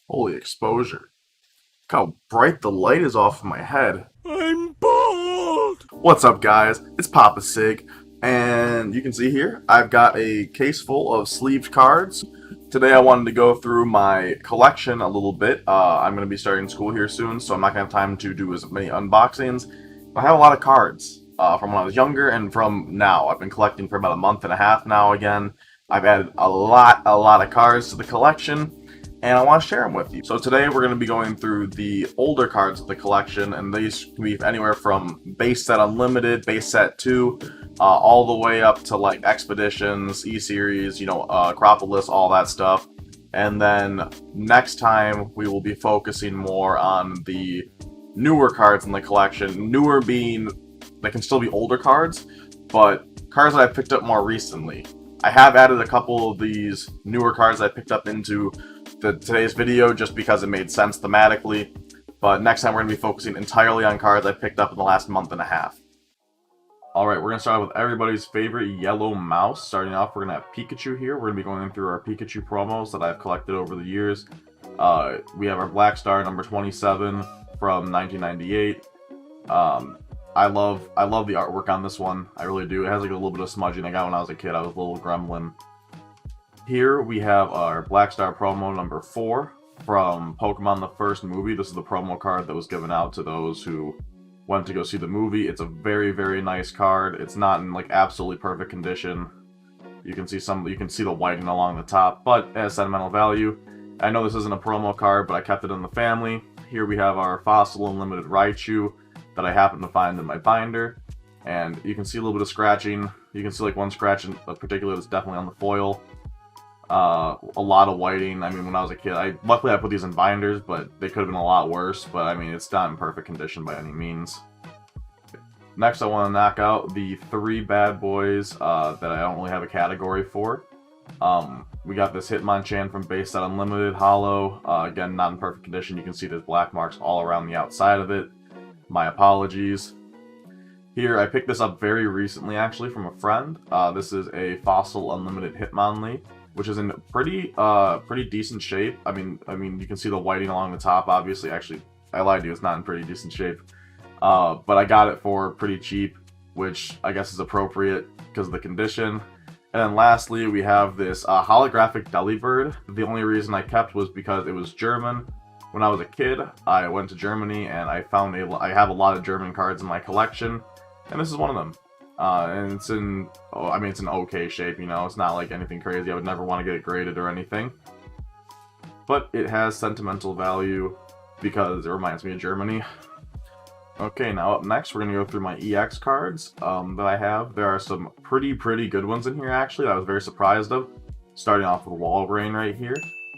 Holy exposure. Look how bright the light is off of my head. I'm bald! What's up, guys? It's Papa Sig, and you can see here I've got a case full of sleeved cards. Today I wanted to go through my collection a little bit. I'm going to be starting school here soon, so I'm not going to have time to do as many unboxings. I have a lot of cards from when I was younger and from now. I've been collecting for about a month and a half now again. I've added a lot of cards to the collection, and I want to share them with you. So today we're going to be going through the older cards of the collection, and these can be anywhere from base set unlimited, base set 2, all the way up to like expeditions, E-series, Acropolis, all that stuff. And then next time we will be focusing more on the newer cards in the collection. Newer being, they can still be older cards, but cards that I picked up more recently. I have added a couple of these newer cards I picked up into today's video just because it made sense thematically, but next time we're going to be focusing entirely on cards I picked up in the last month and a half. Alright, we're going to start with everybody's favorite yellow mouse. Starting off, we're going to have Pikachu here. We're going to be going through our Pikachu promos that I've collected over the years. We have our Black Star number 27 from 1998. I love the artwork on this one. I really do. It has like a little bit of smudging I got when I was a kid. I was a little gremlin. Here we have our Black Star promo number 4 from Pokemon the First Movie. This is the promo card that was given out to those who went to go see the movie. It's a very, very nice card. It's not in like absolutely perfect condition. You can see the whiting along the top, but it has sentimental value. I know this isn't a promo card, but I kept it in the family. Here we have our Fossil Unlimited Raichu that I happened to find in my binder. And you can see a little bit of scratching. You can see like one scratch in particular that's definitely on the foil. A lot of whiting. I mean, when I was a kid, luckily I put these in binders, but they could have been a lot worse. But I mean, it's not in perfect condition by any means. Next, I want to knock out the 3 bad boys that I don't really have a category for. We got this Hitmonchan from Base Set Unlimited Hollow. Again, not in perfect condition. You can see there's black marks all around the outside of it. My apologies. Here, I picked this up very recently, actually, from a friend. This is a Fossil Unlimited Hitmonlee, which is in pretty decent shape. I mean, you can see the whiting along the top. Obviously, actually, I lied to you. It's not in pretty decent shape. But I got it for pretty cheap, which I guess is appropriate because of the condition. And then lastly, we have this holographic Delibird. The only reason I kept was because it was German. When I was a kid, I went to Germany and I have a lot of German cards in my collection, and this is one of them. And it's in, it's an okay shape, it's not like anything crazy. I would never want to get it graded or anything. But it has sentimental value because it reminds me of Germany. Okay, now up next, we're going to go through my EX cards that I have. There are some pretty good ones in here, actually, that I was very surprised of. Starting off with Walrein right here.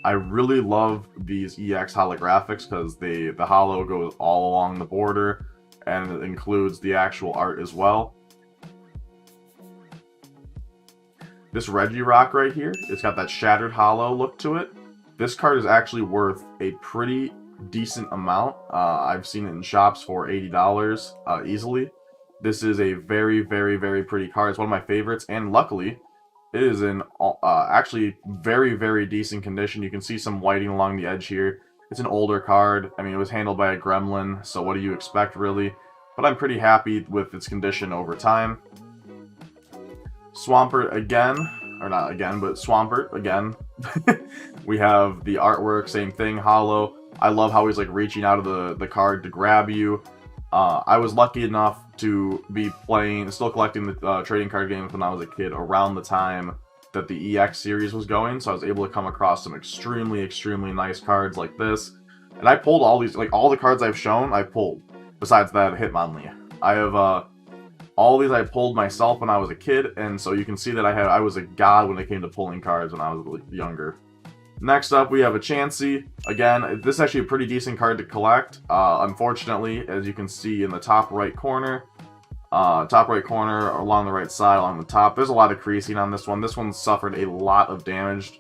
I really love these EX holographics because the holo goes all along the border, and it includes the actual art as well. This Regirock right here, it's got that shattered holo look to it. This card is actually worth a pretty decent amount. I've seen it in shops for $80 easily. This is a very pretty card. It's one of my favorites, and luckily, it is in actually very decent condition. You can see some whiting along the edge here. It's an older card. I mean, it was handled by a gremlin, so what do you expect, really? But I'm pretty happy with its condition over time. Swampert again, or not again, but Swampert again. We have the artwork, same thing, holo. I love how he's like reaching out of the card to grab you. I was lucky enough to be still collecting the trading card games when I was a kid around the time that the EX series was going, so I was able to come across some extremely nice cards like this. And I pulled all these, like all the cards I've shown, I pulled, besides that Hitmonlee. I have all these I pulled myself when I was a kid, and so you can see that I was a god when it came to pulling cards when I was younger. Next up, we have a Chansey. Again, this is actually a pretty decent card to collect. Unfortunately, as you can see in the top right corner along the right side, along the top, there's a lot of creasing on this one. This one suffered a lot of damage.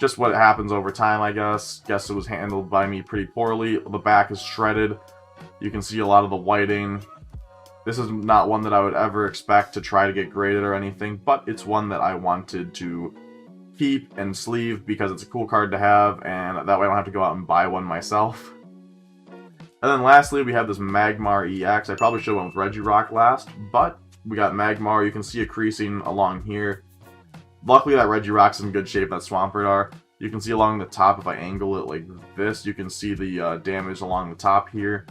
Just what happens over time, I guess. Guess it was handled by me pretty poorly. The back is shredded. You can see a lot of the whiting. This is not one that I would ever expect to try to get graded or anything, but it's one that I wanted to keep and sleeve because it's a cool card to have, and that way I don't have to go out and buy one myself. And then lastly, we have this Magmar EX. I probably should have went with Regirock last, but we got Magmar. You can see a creasing along here. Luckily, that Regirock's in good shape, that Swampert are. You can see along the top, if I angle it like this, you can see the damage along the top here.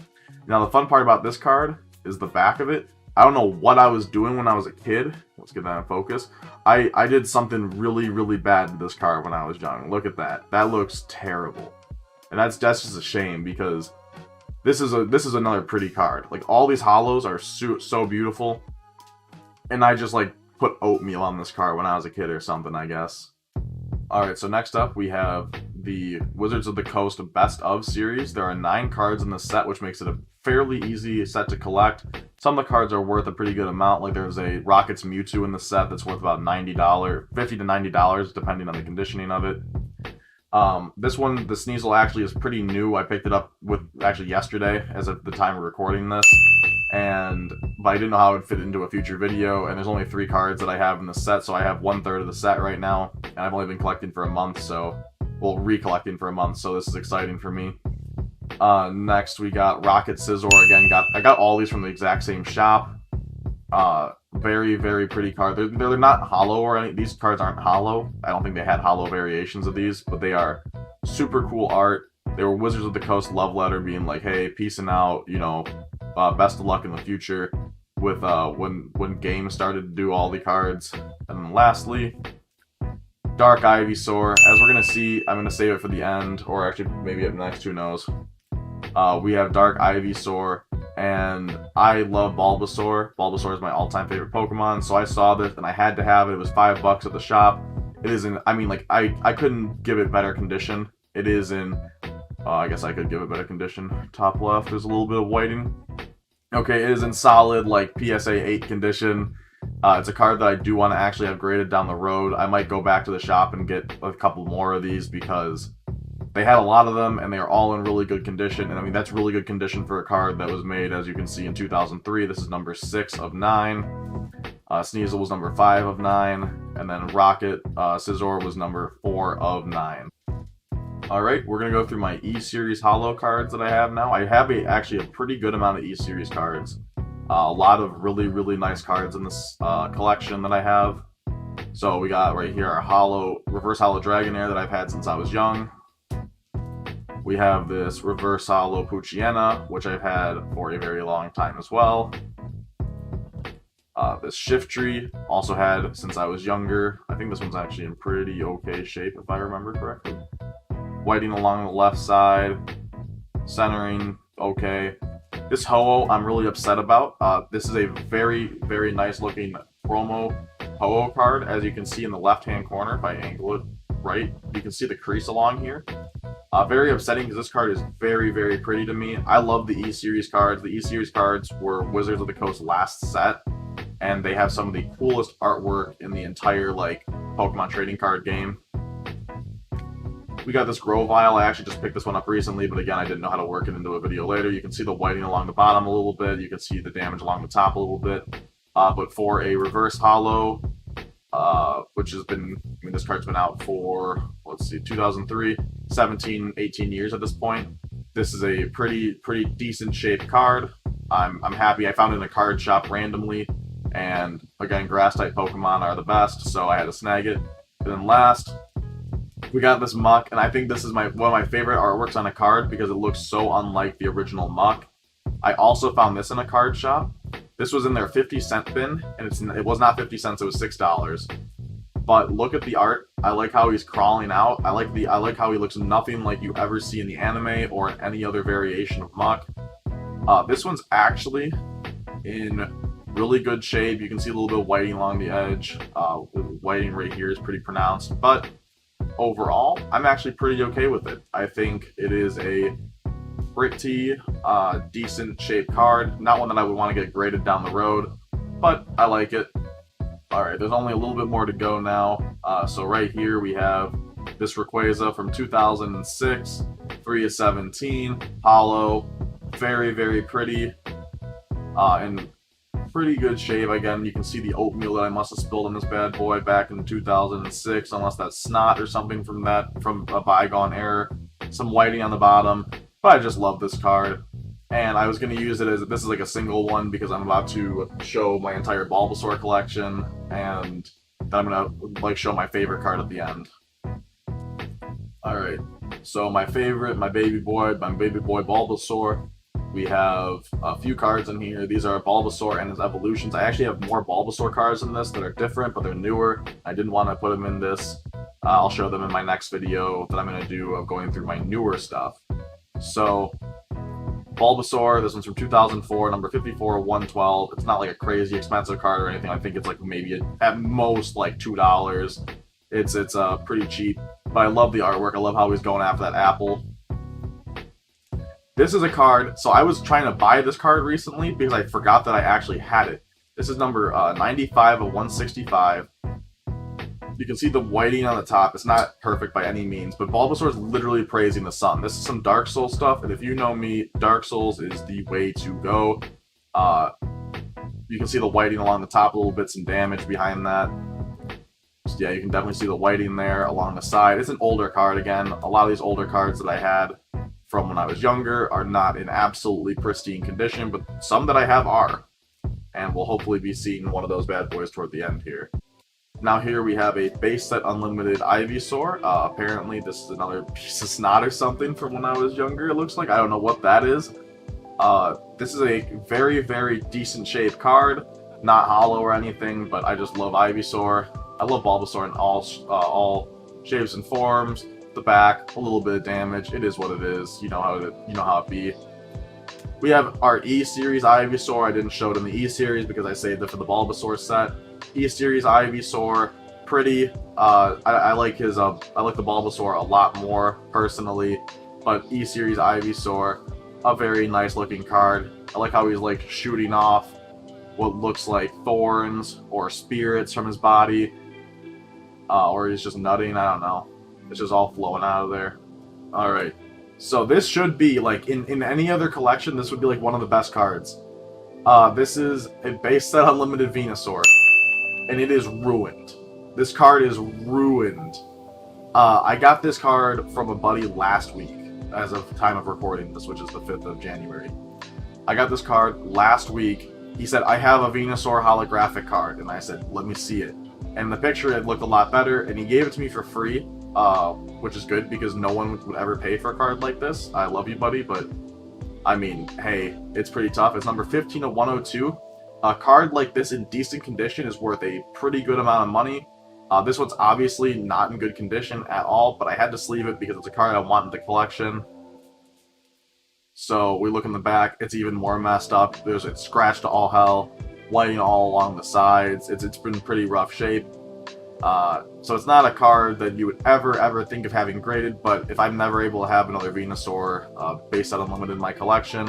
Now, the fun part about this card is the back of it. I don't know what I was doing when I was a kid. Let's get that in focus. I did something really, really bad to this card when I was young. Look at that. That looks terrible. And that's just a shame because this is another pretty card. Like, all these hollows are so beautiful. And I just, like, put oatmeal on this card when I was a kid or something, I guess. Alright, so next up we have the Wizards of the Coast Best Of series. There are 9 cards in the set, which makes it a fairly easy set to collect. Some of the cards are worth a pretty good amount, like there's a Rockets Mewtwo in the set that's worth about $90, $50 to $90, depending on the conditioning of it. This one, the Sneasel, actually is pretty new. I picked it up actually yesterday, as at the time of recording this. But I didn't know how it would fit into a future video, and there's only 3 cards that I have in the set, so I have 1/3 of the set right now, and I've only been collecting for a month, recollecting for a month, so this is exciting for me. Next we got Rocket Scizor again. I got all these from the exact same shop. Very, very pretty card. They're not hollow or any. These cards aren't hollow. I don't think they had hollow variations of these, but they are super cool art. They were Wizards of the Coast love letter, being like, hey, peacing out, you know, best of luck in the future. With when games started to do all the cards. And then lastly, Dark Ivysaur. As we're gonna see, I'm gonna save it for the end, or actually maybe up next, who knows. We have Dark Ivysaur, and I love Bulbasaur. Bulbasaur is my all-time favorite Pokemon, so I saw this and I had to have it. It was $5 at the shop. It is in, I mean, like, I couldn't give it better condition. It is in, I guess I could give it better condition. Top left, there's a little bit of whiting. Okay, it is in solid, like, PSA 8 condition. It's a card that I do want to actually have graded down the road. I might go back to the shop and get a couple more of these because they had a lot of them and they are all in really good condition. And I mean, that's really good condition for a card that was made, as you can see, in 2003. This is number 6 of 9. Sneasel was number 5 of 9. And then Rocket Scizor was number 4 of 9. Alright, we're going to go through my E-Series Hollow cards that I have now. I have actually a pretty good amount of E-Series cards. A lot of really, really nice cards in this collection that I have. So we got right here our Reverse Hollow Dragonair that I've had since I was young. We have this Reverse Hollow Poochyena, which I've had for a very long time as well. This Shiftry, also had since I was younger. I think this one's actually in pretty okay shape, if I remember correctly. Whiting along the left side, centering okay. This Ho-Oh I'm really upset about. This is a very, very nice looking promo Ho-Oh card, as you can see in the left hand corner. If I angle it right, you can see the crease along here. Very upsetting because this card is very, very pretty to me. I love the E-Series cards. The E-Series cards were Wizards of the Coast last set, and they have some of the coolest artwork in the entire, like, Pokemon trading card game. We got this Grovyle. I actually just picked this one up recently, but again, I didn't know how to work it into a video later. You can see the whiting along the bottom a little bit. You can see the damage along the top a little bit. But for a Reverse Hollow, which has been, I mean, this card's been out for, let's see, 2003, 17, 18 years at this point. This is a pretty decent shaped card. I'm happy. I found it in a card shop randomly, and again, grass-type Pokemon are the best, so I had to snag it. And then last, we got this Muck, and I think this is one of my favorite artworks on a card because it looks so unlike the original Muck. I also found this in a card shop. This was in their 50-cent bin, and it was not 50 cents, it was $6. But look at the art. I like how he's crawling out. I like how he looks nothing like you ever see in the anime or in any other variation of Muck. This one's actually in really good shape. You can see a little bit of whiting along the edge. The whiting right here is pretty pronounced, but overall, I'm actually pretty okay with it. I think it is a pretty decent shaped card. Not one that I would want to get graded down the road, but I like it. Alright, there's only a little bit more to go now. So right here we have this Rayquaza from 2006, 3 of 17, hollow, very, very pretty, and pretty good shape. Again, you can see the oatmeal that I must have spilled on this bad boy back in 2006, unless that's snot or something from a bygone era. Some whiting on the bottom, but I just love this card. And I was going to use it as, this is like a single one because I'm about to show my entire Bulbasaur collection, and then I'm going to like show my favorite card at the end. Alright, so my baby boy Bulbasaur. We have a few cards in here. These are Bulbasaur and his evolutions. I actually have more Bulbasaur cards in this that are different, but they're newer. I didn't want to put them in this. I'll show them in my next video that I'm going to do of going through my newer stuff. So, Bulbasaur, this one's from 2004, number 54, 112. It's not like a crazy expensive card or anything. I think it's like maybe at most like $2. It's pretty cheap, but I love the artwork. I love how he's going after that apple. This is a card, so I was trying to buy this card recently because I forgot that I actually had it. This is number 95 of 165. You can see the whiting on the top. It's not perfect by any means, but Bulbasaur is literally praising the sun. This is some Dark Souls stuff, and if you know me, Dark Souls is the way to go. You can see the whiting along the top a little bit, some damage behind that. So yeah, you can definitely see the whiting there along the side. It's an older card again. A lot of these older cards that I had from when I was younger are not in absolutely pristine condition, but some that I have are. And we'll hopefully be seeing one of those bad boys toward the end here. Now here we have a base set unlimited Ivysaur. Apparently this is another piece of snot or something from when I was younger, it looks like. I don't know what that is. This is a very, very decent shaped card. Not hollow or anything, but I just love Ivysaur. I love Bulbasaur in all shapes and forms. The back, a little bit of damage. It is what it is. You know how it be. We have our E-Series Ivysaur. I didn't show it in the E-Series because I saved it for the Bulbasaur set. E-Series Ivysaur, pretty. I like his. I like the Bulbasaur a lot more personally, but E-Series Ivysaur, a very nice looking card. I like how he's like shooting off what looks like thorns or spirits from his body, or he's just nutting. I don't know. It's just all flowing out of there. All right. So this should be, like, in any other collection, this would be, like, one of the best cards. This is a base set unlimited Venusaur. And it is ruined. This card is ruined. I got this card from a buddy last week, as of time of recording this, which is the 5th of January. I got this card last week. He said, I have a Venusaur holographic card. And I said, let me see it. And in the picture, it looked a lot better. And he gave it to me for free. Which is good because no one would ever pay for a card like this. I love you, buddy, but I mean, hey, it's pretty tough. It's number 15 of 102. A card like this in decent condition is worth a pretty good amount of money. This one's obviously not in good condition at all, but I had to sleeve it because it's a card I want in the collection. So we look in the back, it's even more messed up. It's scratched to all hell, whiting all along the sides. It's been pretty rough shape. So it's not a card that you would ever think of having graded, but if I'm never able to have another Venusaur base set unlimited in my collection,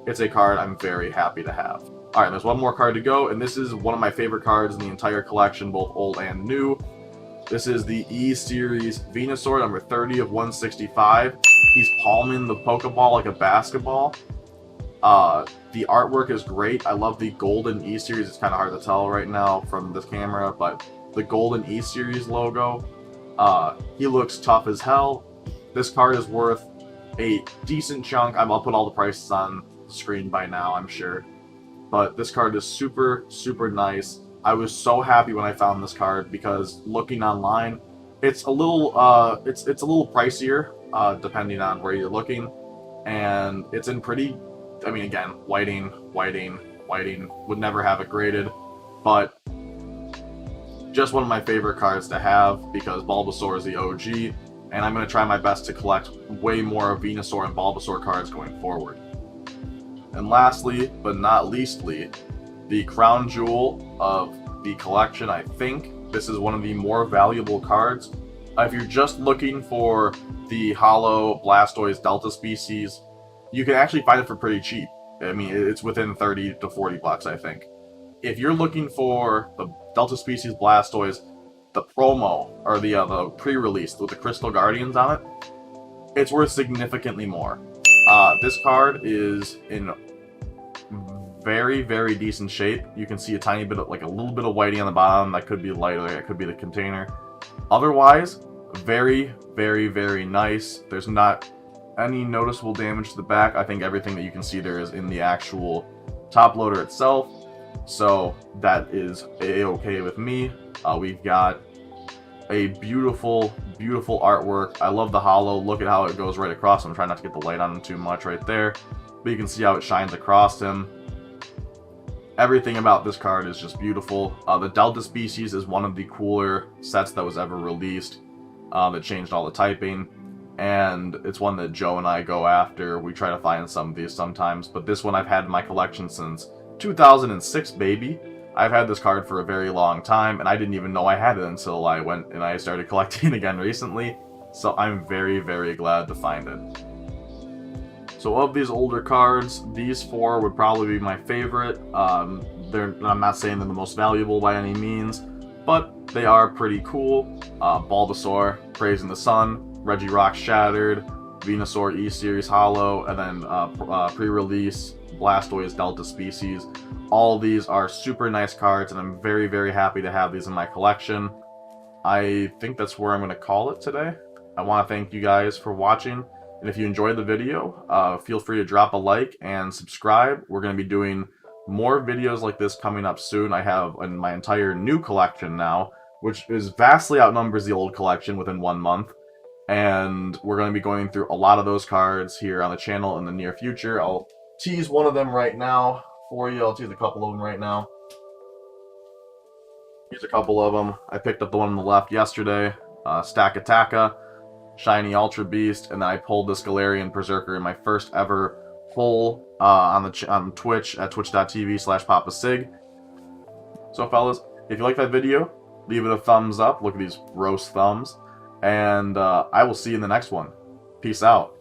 it's a card I'm very happy to have. Alright, there's one more card to go, and this is one of my favorite cards in the entire collection, both old and new. This is the E-Series Venusaur, number 30 of 165. He's palming the Pokeball like a basketball. The artwork is great. I love the golden E-Series. It's kind of hard to tell right now from this camera, but the golden E-Series logo. He looks tough as hell. This card is worth a decent chunk. I'll put all the prices on the screen by now, I'm sure. But this card is super, super nice. I was so happy when I found this card because looking online, it's a little it's a little pricier depending on where you're looking, and it's in pretty. I mean, again, whiting would never have it graded, but just one of my favorite cards to have because Bulbasaur is the OG, and I'm going to try my best to collect way more Venusaur and Bulbasaur cards going forward. And lastly, but not leastly, the crown jewel of the collection, I think. This is one of the more valuable cards. If you're just looking for the Hollow Blastoise Delta species, you can actually find it for pretty cheap. I mean, it's within 30 to 40 bucks, I think. If you're looking for the Delta species Blastoise, the promo, or the pre-release with the Crystal Guardians on it, it's worth significantly more. This card is in very, very decent shape. You can see a tiny bit of, like a little bit of whiting on the bottom. That could be lighter, that could be the container. Otherwise, very, very, very nice. There's not any noticeable damage to the back. I think everything that you can see there is in the actual top loader itself. So that is a-okay with me. We've got a beautiful, beautiful artwork. I love the holo. Look at how it goes right across. I'm trying not to get the light on him too much right there. But you can see how it shines across him. Everything about this card is just beautiful. The Delta Species is one of the cooler sets that was ever released. That changed all the typing. And it's one that Joe and I go after. We try to find some of these sometimes. But this one I've had in my collection since 2006, baby. I've had this card for a very long time, and I didn't even know I had it until I went and I started collecting again recently. So I'm very, very glad to find it. So of these older cards, these four would probably be my favorite. I'm not saying they're the most valuable by any means, but they are pretty cool. Bulbasaur, Praising the Sun, Regirock Shattered, Venusaur E-Series Holo, and then pre-release Blastoise Delta Species. All of these are super nice cards, and I'm very, very happy to have these in my collection. I think that's where I'm going to call it today. I want to thank you guys for watching. And if you enjoyed the video, feel free to drop a like and subscribe. We're going to be doing more videos like this coming up soon. I have in my entire new collection now, which is vastly outnumbers the old collection within 1 month. And we're going to be going through a lot of those cards here on the channel in the near future. I'll tease one of them right now for you. I'll tease a couple of them right now. Here's a couple of them. I picked up the one on the left yesterday. Stakataka, Shiny Ultra Beast, and then I pulled this Galarian Berserker in my first ever pull on Twitch at twitch.tv/PapaSig. So fellas, if you like that video, leave it a thumbs up. Look at these roast thumbs. And I will see you in the next one. Peace out.